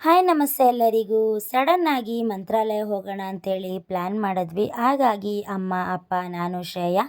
Hi ನಮಸ್ತೆ ಎಲ್ಲರಿಗೂ. ಸಡನ್ನಾಗಿ ಮಂತ್ರಾಲಯ ಹೋಗೋಣ ಅಂತೇಳಿ ಪ್ಲ್ಯಾನ್ ಮಾಡಿದ್ವಿ. ಹಾಗಾಗಿ ಅಮ್ಮ ಅಪ್ಪ ನಾನು ಶ್ರೇಯ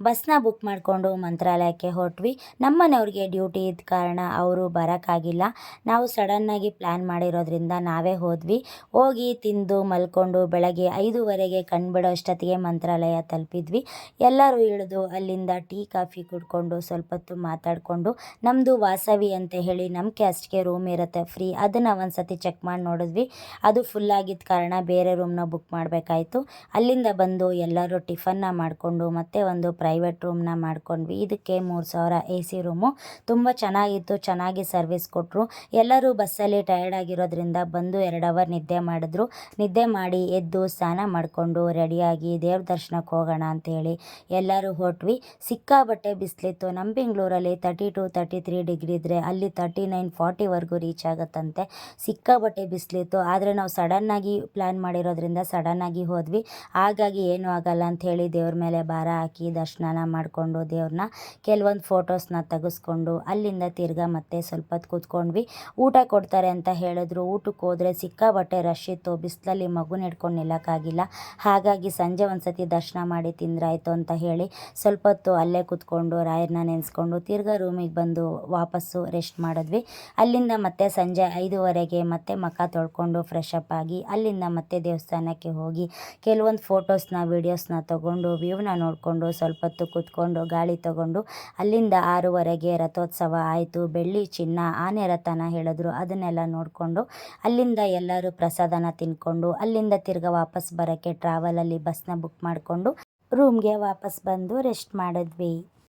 ಬಸ್ನ ಬುಕ್ ಮಾಡಿಕೊಂಡು ಮಂತ್ರಾಲಯಕ್ಕೆ ಹೊರಟ್ವಿ. ನಮ್ಮನೆಯವ್ರಿಗೆ ಡ್ಯೂಟಿ ಇದ್ದ ಕಾರಣ ಅವರು ಬರೋಕ್ಕಾಗಿಲ್ಲ. ನಾವು ಸಡನ್ನಾಗಿ ಪ್ಲ್ಯಾನ್ ಮಾಡಿರೋದ್ರಿಂದ ನಾವೇ ಹೋದ್ವಿ. ಹೋಗಿ ತಿಂದು ಮಲ್ಕೊಂಡು ಬೆಳಗ್ಗೆ 5:30ಗೆ ಕಣ್ಬಿಡೋ ಅಷ್ಟೊತ್ತಿಗೆ ಮಂತ್ರಾಲಯ ತಲುಪಿದ್ವಿ. ಎಲ್ಲರೂ ಇಳಿದು ಅಲ್ಲಿಂದ ಟೀ ಕಾಫಿ ಕುಡ್ಕೊಂಡು ಸ್ವಲ್ಪ ಹೊತ್ತು ಮಾತಾಡಿಕೊಂಡು ನಮ್ಮದು ವಾಸವಿ ಅಂತ ಹೇಳಿ ನಮ್ಮ ಕ್ಯಾಸ್ಟ್ಗೆ ರೂಮ್ ಇರುತ್ತೆ ಫ್ರೀ, ಅದನ್ನು ಒಂದು ಸತಿ ಚೆಕ್ ಮಾಡಿ ನೋಡಿದ್ವಿ. ಅದು ಫುಲ್ ಆಗಿದ್ದ ಕಾರಣ ಬೇರೆ ರೂಮ್ನ ಬುಕ್ ಮಾಡಬೇಕಾಯಿತು. ಅಲ್ಲಿಂದ ಬಂದು ಎಲ್ಲರೂ ಟಿಫನ್ನ ಮಾಡಿಕೊಂಡು ಮತ್ತೆ ಒಂದು ಪ್ರೈವೇಟ್ ರೂಮ್ನ ಮಾಡ್ಕೊಂಡ್ವಿ. ಇದಕ್ಕೆ 3,000 AC ರೂಮು. ತುಂಬ ಚೆನ್ನಾಗಿತ್ತು, ಚೆನ್ನಾಗಿ ಸರ್ವಿಸ್ ಕೊಟ್ಟರು. ಎಲ್ಲರೂ ಬಸ್ಸಲ್ಲಿ ಟಯರ್ಡ್ ಆಗಿರೋದ್ರಿಂದ ಬಂದು 2 ಅವರ್ ನಿದ್ದೆ ಮಾಡಿದ್ರು. ನಿದ್ದೆ ಮಾಡಿ ಎದ್ದು ಸ್ನಾನ ಮಾಡಿಕೊಂಡು ರೆಡಿಯಾಗಿ ದೇವ್ರ ದರ್ಶನಕ್ಕೆ ಹೋಗೋಣ ಅಂತೇಳಿ ಎಲ್ಲರೂ ಹೊರಟ್ವಿ. ಸಿಕ್ಕಾಬಟ್ಟೆ ಬಿಸಿಲಿತ್ತು. ನಮ್ಮ ಬೆಂಗಳೂರಲ್ಲಿ 32-33 ಡಿಗ್ರಿ ಇದ್ದರೆ ಅಲ್ಲಿ 39-40ವರೆಗೂ ರೀಚ್ ಆಗುತ್ತಂತೆ. ಸಿಕ್ಕಾಬಟ್ಟೆ ಬಿಸಿಲಿತ್ತು. ಆದರೆ ನಾವು ಸಡನ್ನಾಗಿ ಪ್ಲ್ಯಾನ್ ಮಾಡಿರೋದ್ರಿಂದ ಸಡನ್ನಾಗಿ ಹೋದ್ವಿ. ಹಾಗಾಗಿ ಏನೂ ಆಗಲ್ಲ ಅಂಥೇಳಿ ದೇವ್ರ ಮೇಲೆ ಭಾರ ಹಾಕಿ ದರ್ಶನ ಮಾಡಿಕೊಂಡು ದೇವ್ರನ್ನ ಕೆಲವೊಂದು ಫೋಟೋಸ್ನ ತೆಗೆಸ್ಕೊಂಡು ಅಲ್ಲಿಂದ ತಿರ್ಗಾ ಮತ್ತೆ ಸ್ವಲ್ಪ ಹೊತ್ತು ಕೂತ್ಕೊಂಡ್ವಿ. ಊಟ ಕೊಡ್ತಾರೆ ಅಂತ ಹೇಳಿದ್ರು. ಊಟಕ್ಕೆ ಹೋದರೆ ಸಿಕ್ಕಾಬಟ್ಟೆ ರಶ್ ಇತ್ತು. ಬಿಸಿಲಲ್ಲಿ ಮಗುನ ಹಿಡ್ಕೊಂಡು ನಿಲ್ಲಕ್ಕಾಗಿಲ್ಲ. ಹಾಗಾಗಿ ಸಂಜೆ ಒಂದು ಸತಿ ದರ್ಶನ ಮಾಡಿ ತಿಂದ್ರಾಯ್ತು ಅಂತ ಹೇಳಿ ಸ್ವಲ್ಪ ಹೊತ್ತು ಅಲ್ಲೇ ಕೂತ್ಕೊಂಡು ರಾಯರನ್ನ ನೆನೆಸ್ಕೊಂಡು ತಿರ್ಗಾ ರೂಮಿಗೆ ಬಂದು ವಾಪಸ್ಸು ರೆಸ್ಟ್ ಮಾಡಿದ್ವಿ. ಅಲ್ಲಿಂದ ಮತ್ತೆ ಸಂಜೆ 5:30ಗೆ ಮತ್ತೆ ಮುಖ ತೊಳ್ಕೊಂಡು ಫ್ರೆಶ್ ಅಪ್ ಆಗಿ ಅಲ್ಲಿಂದ ಮತ್ತೆ ದೇವಸ್ಥಾನಕ್ಕೆ ಹೋಗಿ ಕೆಲವೊಂದು ಫೋಟೋಸ್ನ ವೀಡಿಯೋಸ್ನ ತೊಗೊಂಡು ವ್ಯೂವ್ನ ನೋಡಿಕೊಂಡು ಸ್ವಲ್ಪ ಹೊತ್ತು ಕೂತ್ಕೊಂಡು ಗಾಳಿ ತೊಗೊಂಡು ಅಲ್ಲಿಂದ 6:30ಗೆ ರಥೋತ್ಸವ ಆಯಿತು. ಬೆಳ್ಳಿ ಚಿನ್ನ ಆನೆ ರಥನ ಹೇಳಿದ್ರು, ಅದನ್ನೆಲ್ಲ ನೋಡಿಕೊಂಡು ಅಲ್ಲಿಂದ ಎಲ್ಲರೂ ಪ್ರಸಾದನ ತಿನ್ಕೊಂಡು ಅಲ್ಲಿಂದ ತಿರ್ಗಾ ವಾಪಸ್ ಬರೋಕ್ಕೆ ಟ್ರಾವೆಲಲ್ಲಿ ಬಸ್ನ ಬುಕ್ ಮಾಡಿಕೊಂಡು ರೂಮ್ಗೆ ವಾಪಸ್ ಬಂದು ರೆಸ್ಟ್ ಮಾಡಿದ್ವಿ.